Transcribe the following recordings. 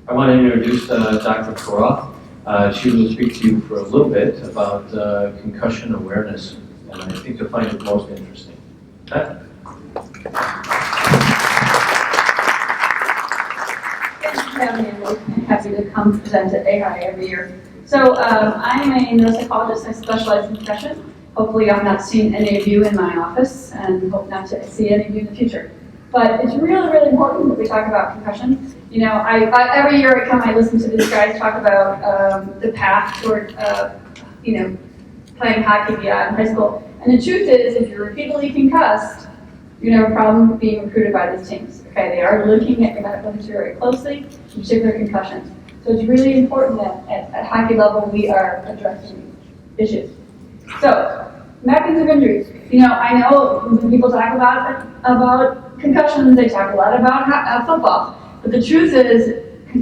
I want to introduce Dr. Pieroth. She will speak to you for a little bit about concussion awareness, and I think you'll find it most interesting. Okay? Thanks for having me. I'm happy to come present at AI every year. So I'm a neuropsychologist. I specialize in concussion. Hopefully I've not seen any of you in my office and hope not to see any of you in the future. But it's really, really important that we talk about concussion. You know, every year I come, I listen to these guys talk about the path toward, playing hockey beyond high school. And the truth is, if you're repeatedly concussed, you have a problem being recruited by these teams. Okay, they are looking at your medical history very closely, in particular concussions. So it's really important that at hockey level we are addressing issues. So, mapping of injuries. You know, I know when people talk about concussions, they talk a lot about football. But the truth is,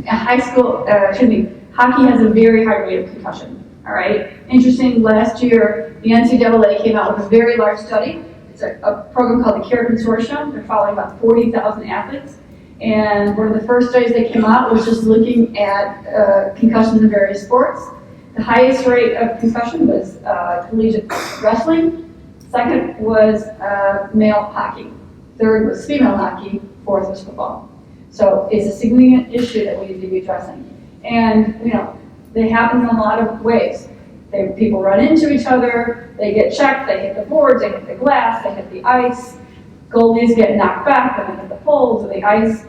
hockey has a very high rate of concussion. All right. Interesting. Last year, the NCAA came out with a very large study. It's a program called the Care Consortium. They're following about 40,000 athletes. And one of the first studies that came out was just looking at concussions in various sports. The highest rate of concussion was collegiate wrestling. Second was male hockey. Third was female hockey. Fourth was football. So it's a significant issue that we need to be addressing. And, you know, they happen in a lot of ways. People run into each other, they get checked, they hit the boards, they hit the glass, they hit the ice. Goalies get knocked back and they hit the poles or the ice.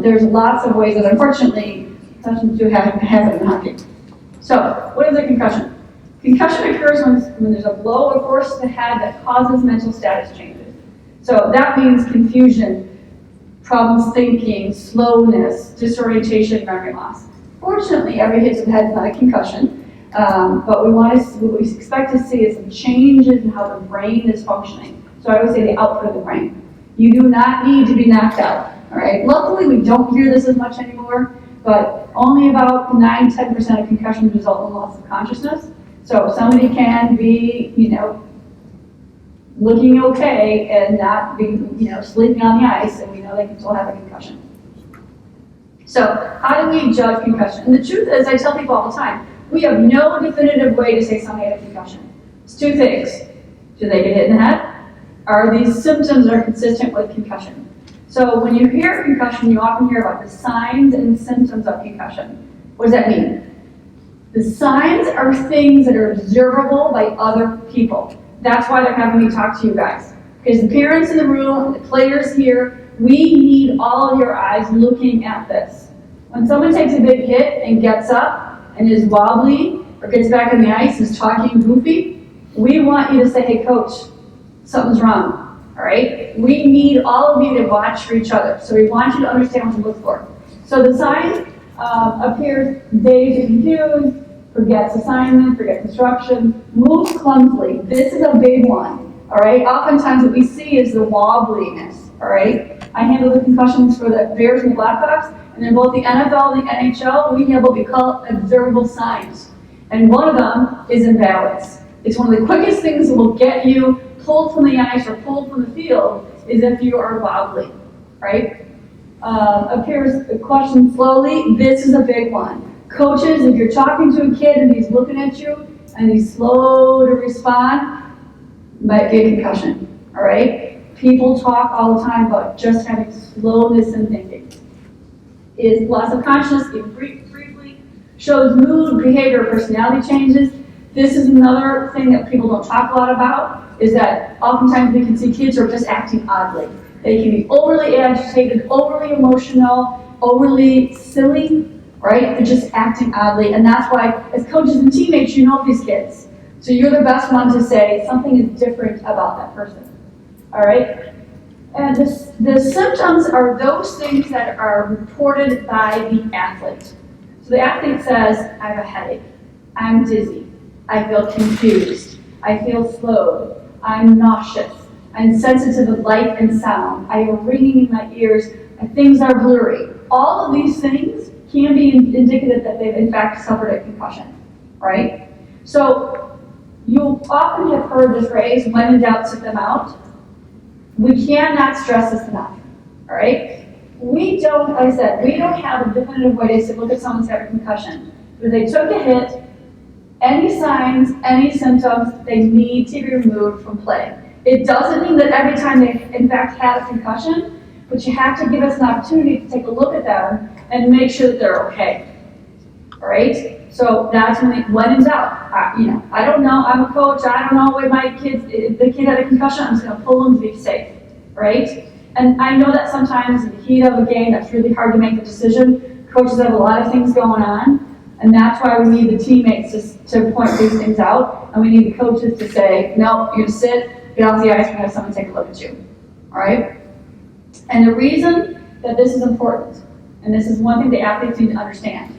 There's lots of ways that unfortunately concussions do happen in hockey. So, what is a concussion? Concussion occurs when there's a blow or force to the head that causes mental status changes. So that means confusion, problems thinking, slowness, disorientation, memory loss. Fortunately, every hit to the head is not a concussion, but what we expect to see is some changes in how the brain is functioning. So I would say the output of the brain. You do not need to be knocked out. All right. Luckily, we don't hear this as much anymore, but only about 9-10% of concussions result in loss of consciousness. So somebody can be, looking okay and not be, sleeping on the ice, and we know they can still have a concussion. So how do we judge concussion? And the truth is, I tell people all the time, we have no definitive way to say somebody had a concussion. It's two things. Do they get hit in the head? Are these symptoms that are consistent with concussion? So when you hear concussion, you often hear about the signs and symptoms of concussion. What does that mean? The signs are things that are observable by other people. That's why they're having me talk to you guys. Because the parents in the room, the players here, we need all of your eyes looking at this. When someone takes a big hit and gets up and is wobbly or gets back on the ice, is talking goofy, we want you to say, hey coach, something's wrong. All right? We need all of you to watch for each other. So we want you to understand what to look for. So the sign appears dazed and confused, forgets assignment, forgets instruction, moves clumsily. This is a big one. All right? Oftentimes what we see is the wobbliness. All right? I handle the concussions for the Bears and the Blackhawks, and in both the NFL and the NHL, we have what we call observable signs. And one of them is imbalance. It's one of the quickest things that will get you pulled from the ice or pulled from the field is if you are wobbly, right? Appears the question slowly. This is a big one. Coaches, if you're talking to a kid and he's looking at you and he's slow to respond, might be a concussion, all right? People talk all the time about just having slowness in thinking. Is loss of consciousness, even briefly, shows mood, behavior, personality changes. This is another thing that people don't talk a lot about, is that oftentimes we can see kids who are just acting oddly. They can be overly agitated, overly emotional, overly silly, right? They're just acting oddly. And that's why, as coaches and teammates, you know these kids. So you're the best one to say something is different about that person, all right? And the symptoms are those things that are reported by the athlete. So the athlete says, I have a headache, I'm dizzy, I feel confused, I feel slowed, I'm nauseous, I'm sensitive to light and sound, I have ringing in my ears, and things are blurry. All of these things can be indicative that they've in fact suffered a concussion, right? So you often have heard the phrase, when in doubt, sit them out. We cannot stress this enough, all right? We don't, like I said, we don't have a definitive way to say, look at someone's had a concussion. If they took a hit, any signs, any symptoms, they need to be removed from play. It doesn't mean that every time they in fact had a concussion, but you have to give us an opportunity to take a look at them and make sure that they're okay. All right? So that's when in doubt. I don't know, I'm a coach, I don't know where my kids, if the kid had a concussion, I'm just gonna pull them to be safe, right? And I know that sometimes in the heat of a game, that's really hard to make the decision. Coaches have a lot of things going on, and that's why we need the teammates to point these things out, and we need the coaches to say, no, you're gonna sit, get off the ice, we're gonna have someone take a look at you, all right? And the reason that this is important, and this is one thing the athletes need to understand,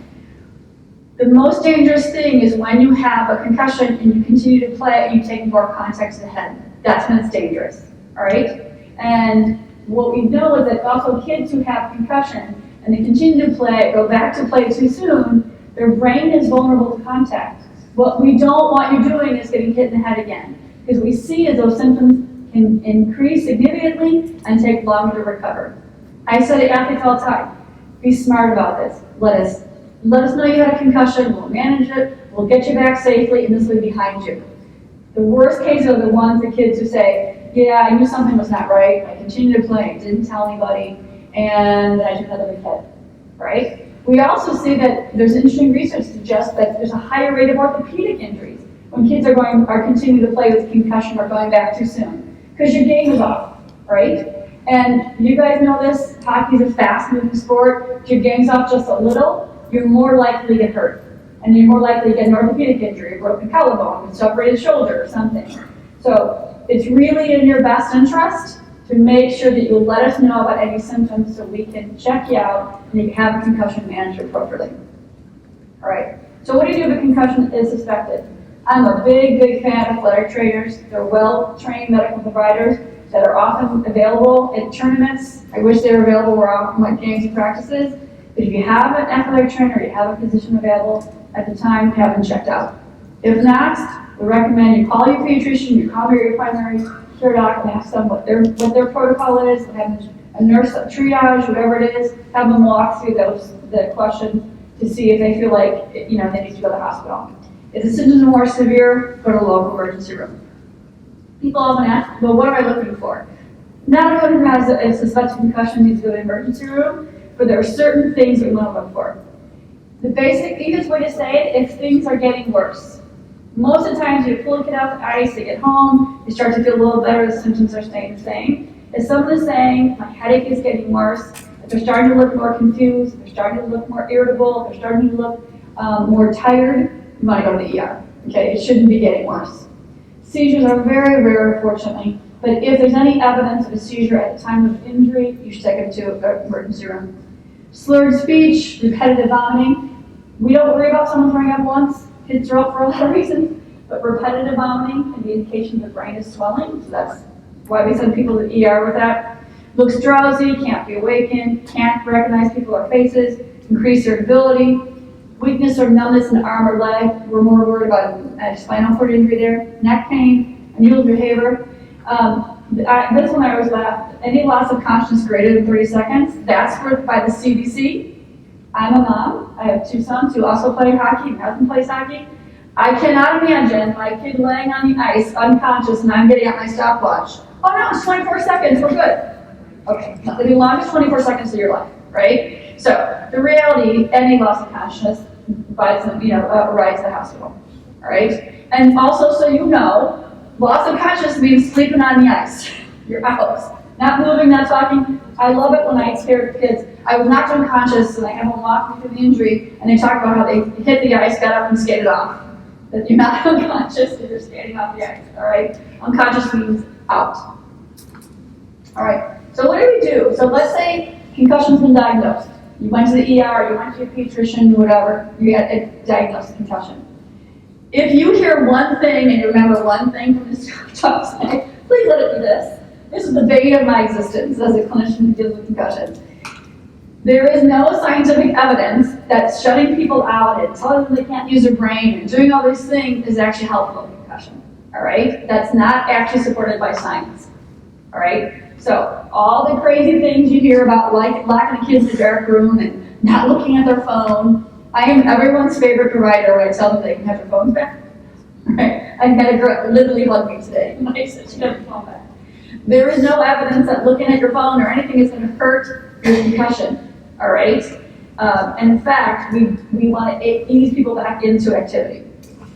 the most dangerous thing is when you have a concussion and you continue to play and you take more contact to the head. That's when it's dangerous, all right? And what we know is that also kids who have concussion and they continue to play, go back to play too soon, their brain is vulnerable to contact. What we don't want you doing is getting hit in the head again, because we see is those symptoms can increase significantly and take longer to recover. I say to athletes all the time, be smart about this. Let us know you had a concussion, we'll manage it, we'll get you back safely, and this will be behind you. The worst cases are the ones, the kids who say, yeah, I knew something was not right, I continued to play, didn't tell anybody, and then I took another big hit, right? We also see that there's interesting research that suggests that there's a higher rate of orthopedic injuries when kids are continuing to play with concussion or going back too soon, because your game is off, right? And you guys know this, hockey is a fast-moving sport. If your game's off just a little, you're more likely to get hurt. And you're more likely to get an orthopedic injury, a broken collarbone, a separated shoulder, or something. So it's really in your best interest to make sure that you let us know about any symptoms so we can check you out and you have a concussion managed appropriately. All right, so what do you do if a concussion is suspected? I'm a big fan of athletic trainers. They're well-trained medical providers that are often available at tournaments. I wish they were available where I'm at games and practices. But if you have an athletic trainer, you have a physician available at the time, have them checked out. If not, we recommend you call your pediatrician, you call your primary care doc and ask them what their protocol is, have a nurse triage, whatever it is, have them walk through the questions to see if they feel like they need to go to the hospital. If the symptoms are more severe, go to a local emergency room. People often ask, well, what am I looking for? Not everyone who has a suspected concussion needs to go to the emergency room, but there are certain things that we want to look for. The basic, easiest way to say it, if things are getting worse. Most of the times you pull a kid out the ice, they get home, you start to feel a little better, the symptoms are staying the same. If someone is saying, my headache is getting worse, if they're starting to look more confused, if they're starting to look more irritable, if they're starting to look more tired, you want to go to the ER. Okay, it shouldn't be getting worse. Seizures are very rare, unfortunately, but if there's any evidence of a seizure at the time of injury, you should take them to an emergency room. Slurred speech, repetitive vomiting. We don't worry about someone throwing up once. Kids throw up for a lot of reasons, but repetitive vomiting can be an indication the brain is swelling, so that's why we send people to the ER with that. Looks drowsy, can't be awakened, can't recognize people or faces, increased irritability, weakness or numbness in the arm or leg. We're more worried about a spinal cord injury there. Neck pain, unusual behavior. This one I always laugh. Any loss of consciousness greater than 30 seconds, that's by the CDC. I'm a mom. I have two sons who also play hockey. My husband plays hockey. I cannot imagine my kid laying on the ice unconscious and I'm getting out my stopwatch. Oh no, it's 24 seconds, we're good. Okay, the longest 24 seconds of your life, right? So the reality, any loss of consciousness arrives at the hospital, all right? And also, so you know, loss of consciousness means sleeping on the ice. You're out. Not moving, not talking. I love it when I scare kids. I was knocked unconscious and I have them walk me through the injury and they talk about how they hit the ice, got up and skated off. That you're not unconscious, you're skating off the ice, all right? Unconscious means out. All right, so what do we do? So let's say concussion's been diagnosed. You went to the ER, you went to your pediatrician, whatever, you got a diagnosed concussion. If you hear one thing and you remember one thing from this talk today, please let it be this. This is the bane of my existence as a clinician who deals with concussion. There is no scientific evidence that shutting people out and telling them they can't use their brain and doing all these things is actually helpful in concussion. All right? That's not actually supported by science. all right? So all the crazy things you hear about, like locking the kids in a dark room and not looking at their phone, I am everyone's favorite provider when I tell them they can have their phones back. Right? I had a girl literally hug me today when I said she got her phone back. There is no evidence that looking at your phone or anything is going to hurt your concussion, all right? And in fact, we want to ease people back into activity.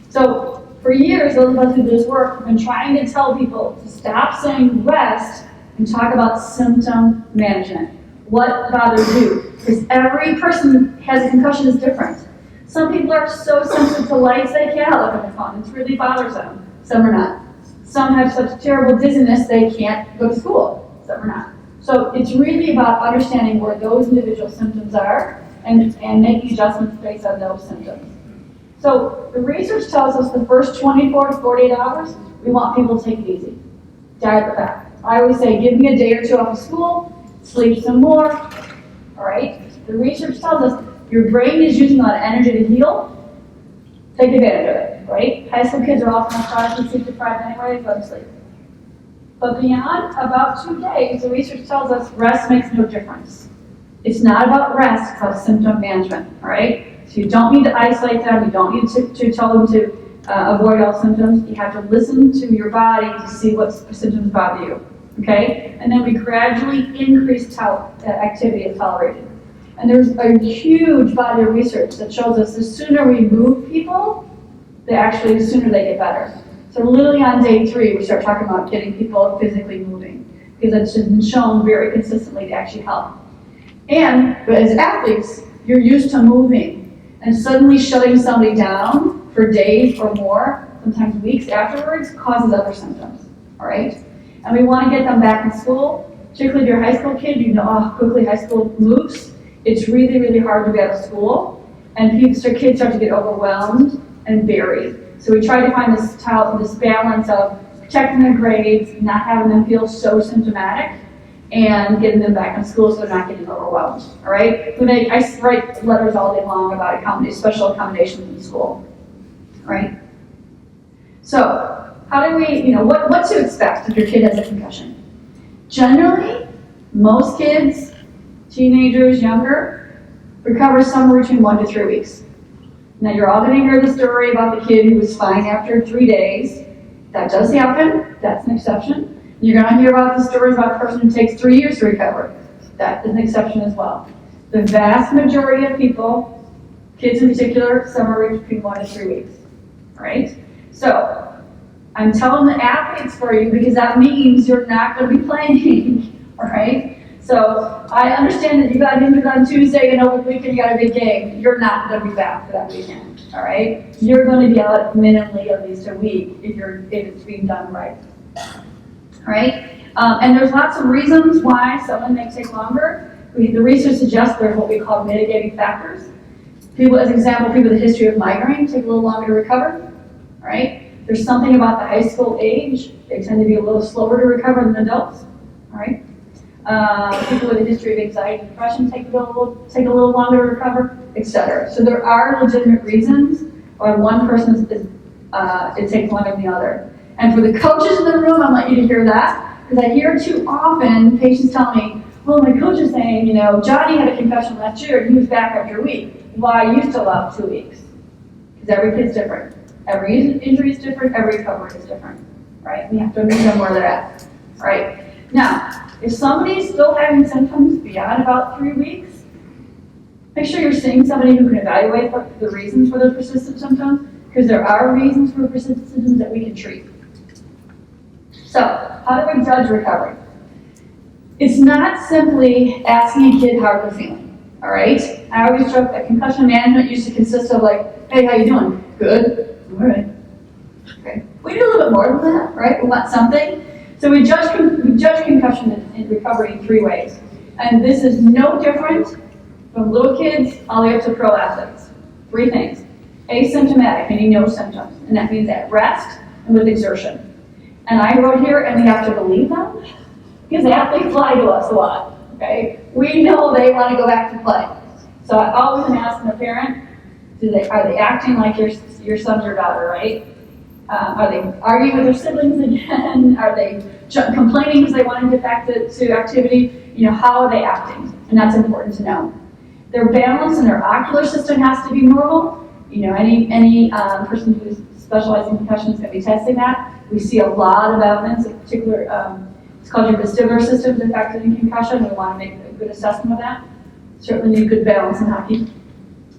So for years, those of us who do this work have been trying to tell people to stop saying rest and talk about symptom management. What bothers you? Because every person who has a concussion is different. Some people are so sensitive to lights they can't look at their phone. It really bothers them. Some are not. Some have such terrible dizziness they can't go to school. Some are not. So it's really about understanding where those individual symptoms are and making adjustments based on those symptoms. So the research tells us the first 24 to 48 hours, we want people to take it easy. Dial it back. I always say, give me a day or two off of school, sleep some more, all right? The research tells us your brain is using a lot of energy to heal. Take advantage of it, right? High school kids are often chronically sleep deprived anyway, let them sleep. But beyond about 2 days, the research tells us rest makes no difference. It's not about rest, it's about symptom management, all right? So you don't need to isolate them, you don't need to tell them to avoid all symptoms. You have to listen to your body to see what symptoms bother you, okay? And then we gradually increase activity as tolerated. And there's a huge body of research that shows us the sooner we move people, the sooner they get better. So literally on day 3, we start talking about getting people physically moving because it's been shown very consistently to actually help. But as athletes, you're used to moving, and suddenly shutting somebody down for days or more, sometimes weeks afterwards, causes other symptoms, all right? And we want to get them back in school, particularly if you're a high school kid, you know how quickly high school moves. It's really, really hard to be out of school, and kids start to get overwhelmed and buried. So we try to find this balance of protecting their grades, not having them feel so symptomatic, and getting them back in school so they're not getting overwhelmed, all right? I write letters all day long about special accommodations in school, all right? So how do we, what to expect if your kid has a concussion? Generally, most kids, teenagers, younger, recover somewhere between 1 to 3 weeks. Now you're all going to hear the story about the kid who was fine after 3 days. That does happen, that's an exception. You're going to hear about the stories about a person who takes 3 years to recover. That is an exception as well. The vast majority of people, kids in particular, somewhere between 1 to 3 weeks, all right? So I'm telling the athletes for you because that means you're not going to be playing, all right? So I understand that you got injured on Tuesday and over the weekend you got a big game. You're not going to be back for that weekend, all right? You're going to be out minimally at least a week if it's being done right. All right? And there's lots of reasons why someone may take longer. The research suggests there's what we call mitigating factors. As an example, people with a history of migraine take a little longer to recover. All right? There's something about the high school age. They tend to be a little slower to recover than adults. All right? People with a history of anxiety and depression take a little longer to recover, etc. So there are legitimate reasons why one person it takes longer than the other. And for the coaches in the room, I want you to hear that, because I hear too often patients tell me, well, my coach is saying, Johnny had a concussion last year and he was back after a week. Why you still out 2 weeks? Because every kid's different. Every injury is different, every recovery is different, right? We have to understand where they're at, all right? Now, if somebody's still having symptoms beyond about 3 weeks, make sure you're seeing somebody who can evaluate the reasons for those persistent symptoms, because there are reasons for persistent symptoms that we can treat. So, how do we judge recovery? It's not simply asking a kid how they're feeling, all right? I always joke that concussion management used to consist of like, hey, how you doing? Good. All right. Okay. We do a little bit more than that, right? We want something. So we judge concussion and recovery in 3 ways. And this is no different from little kids all the way up to pro athletes. 3 things. Asymptomatic, meaning no symptoms. And that means at rest and with exertion. And I wrote here, and we have to believe them, because athletes lie to us a lot, okay? We know they want to go back to play. So I always am asking the parent, are they acting like your son or daughter, right? Are they arguing with their siblings again? Are they complaining because they want to get back to activity? You know, how are they acting? And that's important to know. Their balance and their ocular system has to be normal. You know, any person who's specialized in concussion is going to be testing that. We see a lot of evidence, in particular, it's called your vestibular system is affected in concussion. We want to make a good assessment of that. Certainly need good balance in hockey.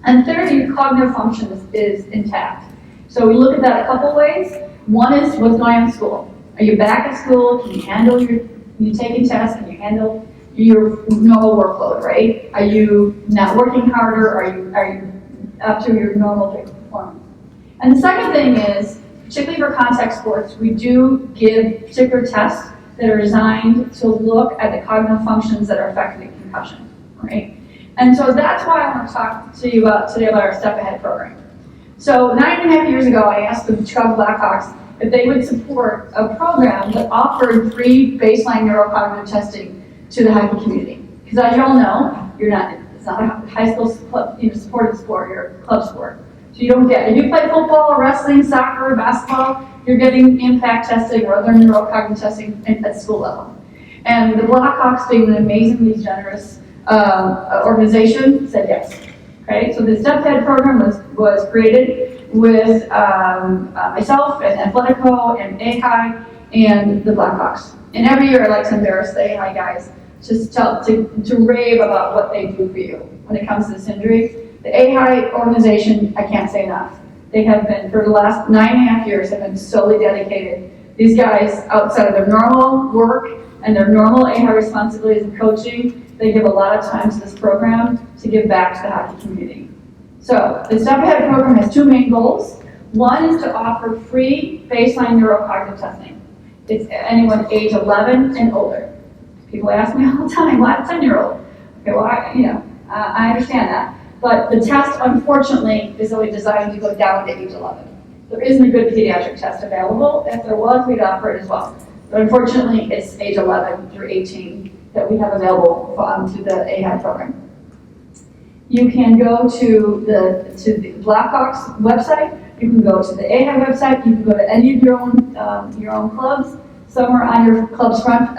And third, your cognitive function is intact. So we look at that a couple ways. One is what's going on in school. Are you back at school? Can you handle you taking tests? Can you handle your normal workload, right? Are you not working harder? Are you up to your normal performance? And the second thing is, particularly for contact sports, we do give particular tests that are designed to look at the cognitive functions that are affected in concussion, right? And so that's why I want to talk to you today about our Step Ahead program. So 9.5 years ago, I asked the Chicago Blackhawks if they would support a program that offered free baseline neurocognitive testing to the hockey community. Because as you all know, it's not a high school supported sport, you're a club sport. So you don't get, if you play football, wrestling, soccer, basketball, you're getting impact testing or other neurocognitive testing at school level. And the Blackhawks, being an amazingly generous organization, said yes. Okay, so the Step Ahead program was created with myself and Athletico and AHI and the Blackhawks. And every year I like to embarrass the AHI guys to rave about what they do for you when it comes to this injury. The AHI organization, I can't say enough. They have been, for the last 9.5 years, have been solely dedicated. These guys, outside of their normal work and their normal AHI responsibilities and coaching, they give a lot of time to this program to give back to the hockey community. So the Step Ahead program has two main goals. One is to offer free baseline neurocognitive testing. It's anyone age 11 and older. People ask me all the time, why a 10-year-old? Okay, well, I understand that. But the test, unfortunately, is only designed to go down to age 11. There isn't a good pediatric test available. If there was, we'd offer it as well. But unfortunately, it's age 11 through 18 that we have available to the AHI program. You can go to the Blackhawks website. You can go to the AHI website. You can go to any of your own clubs. Somewhere on your club's front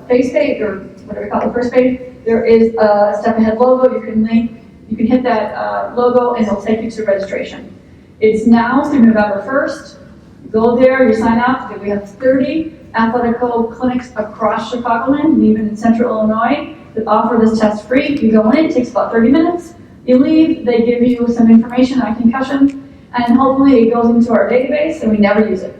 face page, or whatever you call it, first page, there is a Step Ahead logo. You can link. You can hit that logo, and it'll take you to registration. It's now through November 1st. You go there, you sign up. We have 30 Athletico clinics across Chicagoland and even in Central Illinois that offer this test free. You go in, it takes about 30 minutes. You leave, they give you some information on concussion, and hopefully it goes into our database and we never use it,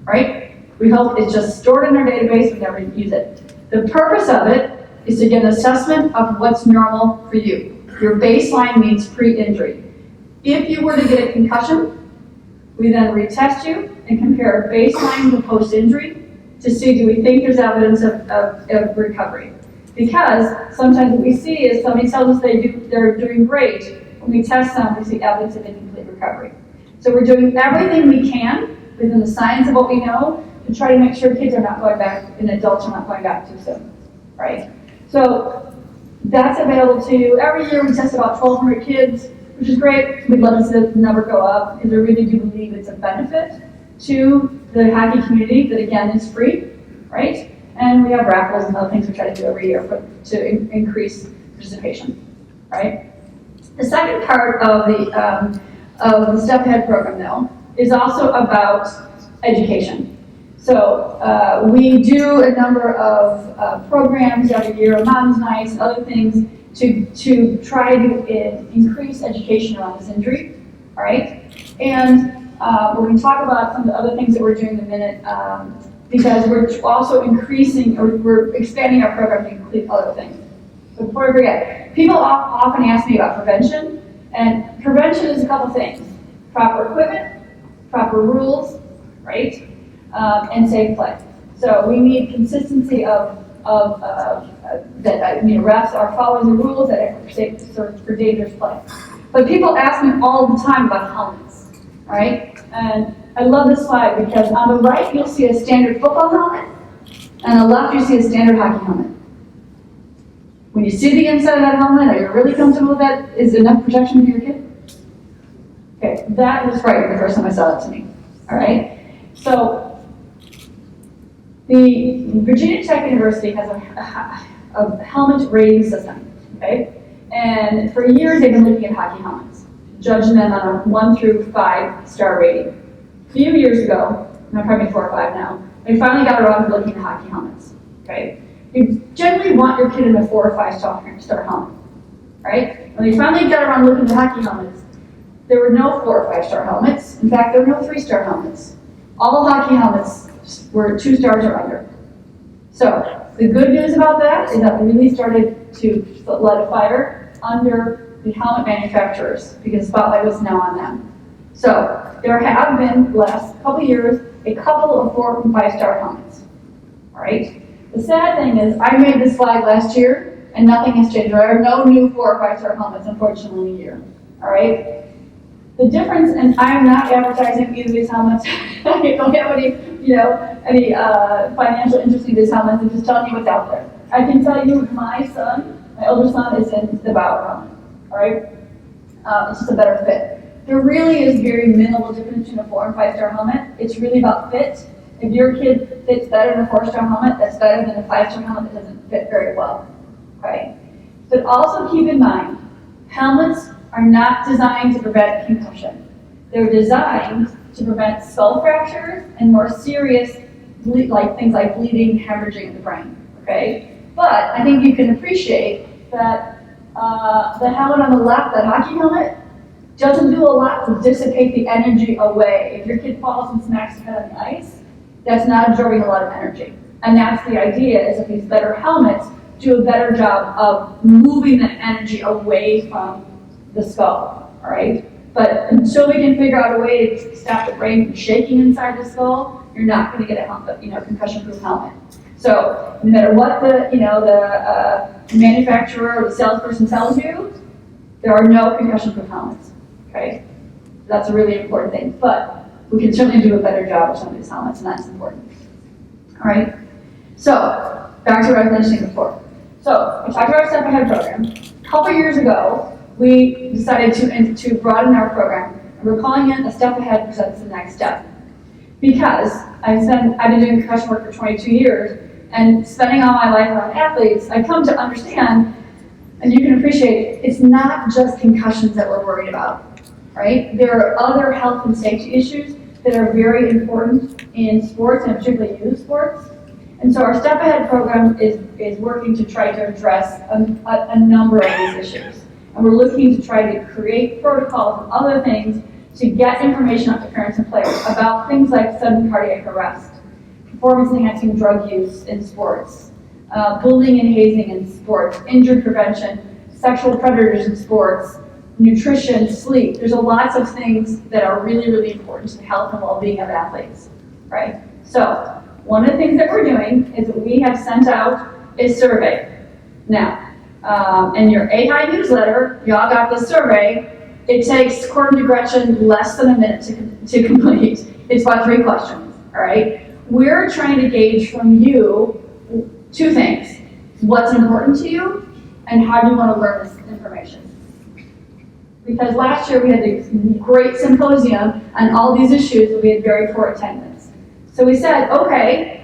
right? We hope it's just stored in our database, we never use it. The purpose of it is to get an assessment of what's normal for you. Your baseline means pre-injury. If you were to get a concussion, we then retest you and compare baseline to post-injury to see, do we think there's evidence of recovery? Because sometimes what we see is somebody tells us they're doing great. When we test them, we see evidence of incomplete recovery. So we're doing everything we can within the science of what we know to try to make sure kids are not going back, and adults are not going back too soon, right? So that's available to you. Every year we test about 1,200 kids, which is great. We'd love to see the number go up because we really do believe it's a benefit to the hockey community that, again, is free, right? And we have raffles and other things we try to do every year to increase participation, right? The second part of the Step Ahead program, though, is also about education. So we do a number of programs every year, Mom's Nights and other things, to try to increase education around this injury, all right? And we're going to talk about some of the other things that we're doing in a minute, because we're also increasing, or we're expanding our program to include other things. So before I forget, people often ask me about prevention, and prevention is a couple things: proper equipment, proper rules, right, and safe play. So we need consistency of that refs are following the rules that are safe for dangerous play. But people ask me all the time about helmets, right? And I love this slide because on the right you'll see a standard football helmet, and on the left you see a standard hockey helmet. When you see the inside of that helmet, are you really comfortable with that? Is it enough protection for your kid? Okay, that was frightening the first time I saw that to me. All right? So the Virginia Tech University has a helmet rating system, okay? And for years they've been looking at hockey helmets, judging them on a 1 through 5 star rating. A few years ago, probably 4 or 5 now, they finally got around to looking at hockey helmets, okay? You generally want your kid in a 4 or 5 star helmet, right? When they finally got around looking at hockey helmets, there were no 4 or 5 star helmets. In fact, there were no 3 star helmets. All hockey helmets were 2 stars or under. So the good news about that is that we really started to light a fire under the helmet manufacturers because the spotlight was now on them. So there have been, the last couple of years, a couple of 4 and 5 star helmets. All right. The sad thing is, I made this slide last year and nothing has changed. There are no new 4 or 5 star helmets, unfortunately, in a year. All right. The difference, and I'm not advertising either of these helmets. I don't have any financial interest in these helmets. I'm just telling you what's out there. I can tell you, my older son, is in the Bauer helmet. All right, it's just a better fit. There really is very minimal difference between a 4 and 5 star helmet. It's really about fit. If your kid fits better in a 4 star helmet, that's better than a 5 star helmet that doesn't fit very well. Okay, but also keep in mind, helmets are not designed to prevent concussion. They're designed to prevent skull fractures and more serious, things like bleeding, hemorrhaging in the brain, okay? But I think you can appreciate that the helmet on the left, that hockey helmet, doesn't do a lot to dissipate the energy away. If your kid falls and smacks his head on the ice, that's not absorbing a lot of energy. And that's the idea, is that these better helmets do a better job of moving the energy away from the skull, all right? But until we can figure out a way to stop the brain from shaking inside the skull, you're not going to get a concussion-proof helmet. So no matter what the manufacturer or the salesperson tells you, there are no concussion-proof helmets, okay? That's a really important thing. But we can certainly do a better job with some of these helmets, and that's important. All right? So back to what I was mentioning before. So I talked about our Step Ahead program. A couple years ago, we decided to broaden our program, and we're calling it a Step Ahead because that's the next step. Because I've been doing concussion work for 22 years, and spending all my life around athletes, I've come to understand, and you can appreciate, it's not just concussions that we're worried about, right? There are other health and safety issues that are very important in sports, and particularly youth sports. And so our Step Ahead program is working to try to address a number of these issues. And we're looking to try to create protocols and other things to get information out to parents and players about things like sudden cardiac arrest, performance-enhancing drug use in sports, bullying and hazing in sports, injury prevention, sexual predators in sports, nutrition, sleep. There's lots of things that are really, really important to the health and well-being of athletes, right? So one of the things that we're doing is that we have sent out a survey. Now, in your AHI newsletter, y'all got the survey. It takes, according to Gretchen, less than a minute to complete. It's about 3 questions, all right? We're trying to gauge from you 2 things. What's important to you, and how do you want to learn this information? Because last year we had this great symposium on all these issues, and we had very poor attendance. So we said, okay,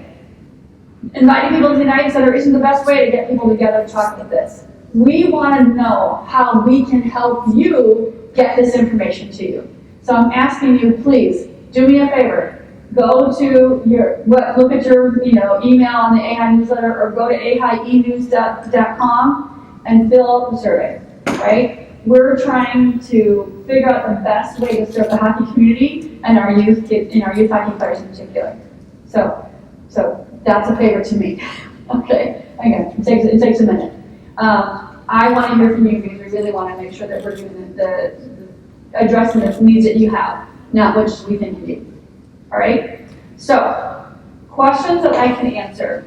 inviting people to the United Center isn't the best way to get people together to talk about this. We want to know how we can help you get this information to you. So I'm asking you, please, do me a favor. Go to look at your email on the AHI newsletter, or go to ahienews.com and fill out the survey, right? We're trying to figure out the best way to serve the hockey community and our youth kids, and our youth hockey players in particular. So that's a favor to me. Okay, again, it takes a minute. I want to hear from you because we really want to make sure that we're doing addressing the needs that you have, not what we think you need. All right? So, questions that I can answer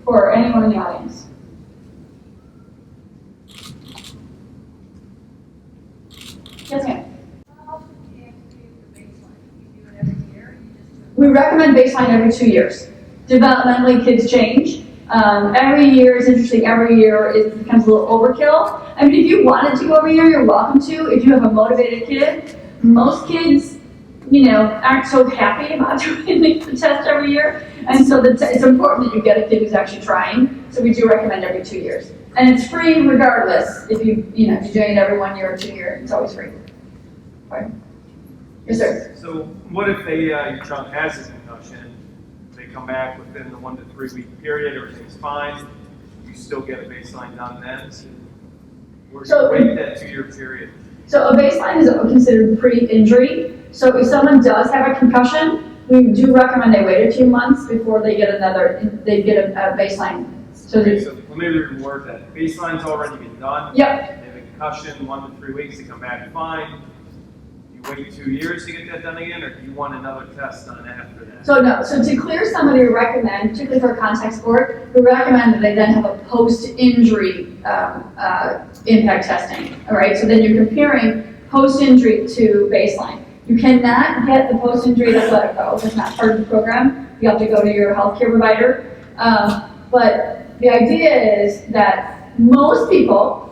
for anyone in the audience. Yes, ma'am. We recommend baseline every 2 years. Developmentally, kids change. Every year is interesting. Every year it becomes a little overkill. I mean, if you wanted to go every year, you're welcome to. If you have a motivated kid, most kids aren't so happy about doing the test every year. And so it's important that you get a kid who's actually trying. So we do recommend every 2 years. And it's free regardless if you do it every 1 year or 2 years, it's always free. Right. Yes, sir. So what if your child has a concussion, they come back within the 1 to 3 week period, everything's fine, you still get a baseline done then? Or do you wait that 2 year period? So a baseline is considered pre-injury. So if someone does have a concussion, we do recommend they wait a few months before they get a baseline. So Okay, so let me reword that. Baseline's already been done. Yep. They have a concussion, 1 to 3 weeks, they come back fine. You wait 2 years to get that done again, or do you want another test done after that? So no, so to clear somebody, we recommend, particularly for a contact sport, we recommend that they then have a post-injury impact testing, all right? So then you're comparing post-injury to baseline. You cannot get the post-injury athletic go. It's not part of the program. You have to go to your healthcare provider. But the idea is that most people,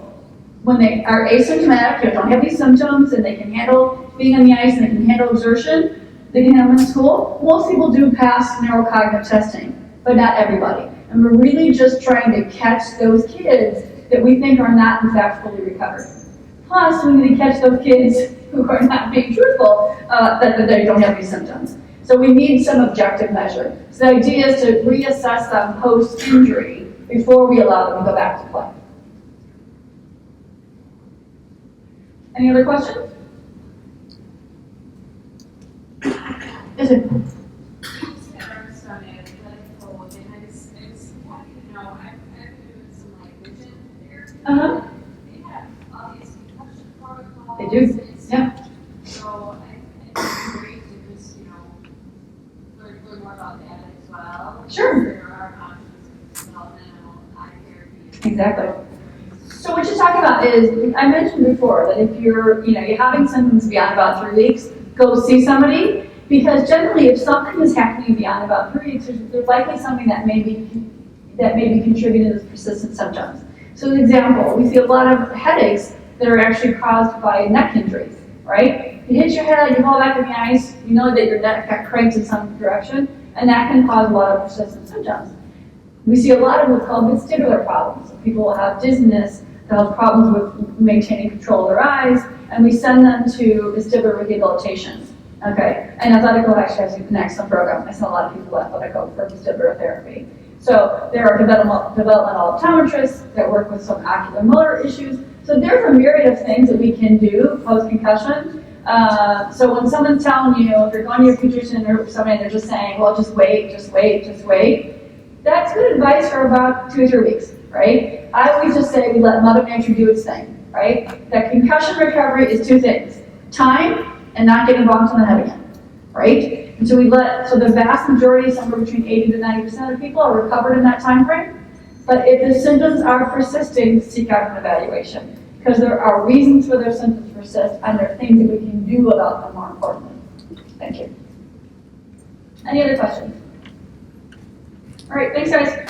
when they are asymptomatic, they don't have these symptoms, and they can handle being on the ice, and they can handle exertion, they can handle them in school, most people do pass neurocognitive testing, but not everybody. And we're really just trying to catch those kids that we think are not, in fact, fully recovered. Plus, we need to catch those kids who are not being truthful, that they don't have these symptoms. So we need some objective measure. So the idea is to reassess them post-injury before we allow them to go back to play. Any other questions? Yes, sir. Uh-huh. They do, yeah. So I think it's great to just, learn more about that as well. Sure. There are options of developmental eye therapy. Exactly. So what you're talking about is, I mentioned before that if you're having symptoms beyond about 3 weeks, go see somebody, because generally if something is happening beyond about 3 weeks, there's likely something that may be contributing to those persistent symptoms. So, an example, we see a lot of headaches that are actually caused by neck injuries, right? You hit your head, you fall back in the ice, you know that your neck got cranked in some direction, and that can cause a lot of persistent symptoms. We see a lot of what's called vestibular problems. People will have dizziness, they'll have problems with maintaining control of their eyes, and we send them to vestibular rehabilitation. Okay, and Athletico actually has an excellent program. I send a lot of people to Athletico for vestibular therapy. So there are developmental optometrists that work with some ocular motor issues. So there's a myriad of things that we can do post-concussion. So when someone's telling you, if you're going to your pediatrician or somebody, they're just saying, well, just wait, that's good advice for about 2 or 3 weeks, right? I always just say we let Mother Nature do its thing, right? That concussion recovery is 2 things: time and not getting bonked on the head again, right? And so so the vast majority, somewhere between 80 to 90% of people are recovered in that time frame. But if the symptoms are persisting, seek out an evaluation, because there are reasons for their symptoms to persist, and there are things that we can do about them more importantly. Thank you. Any other questions? All right, thanks guys.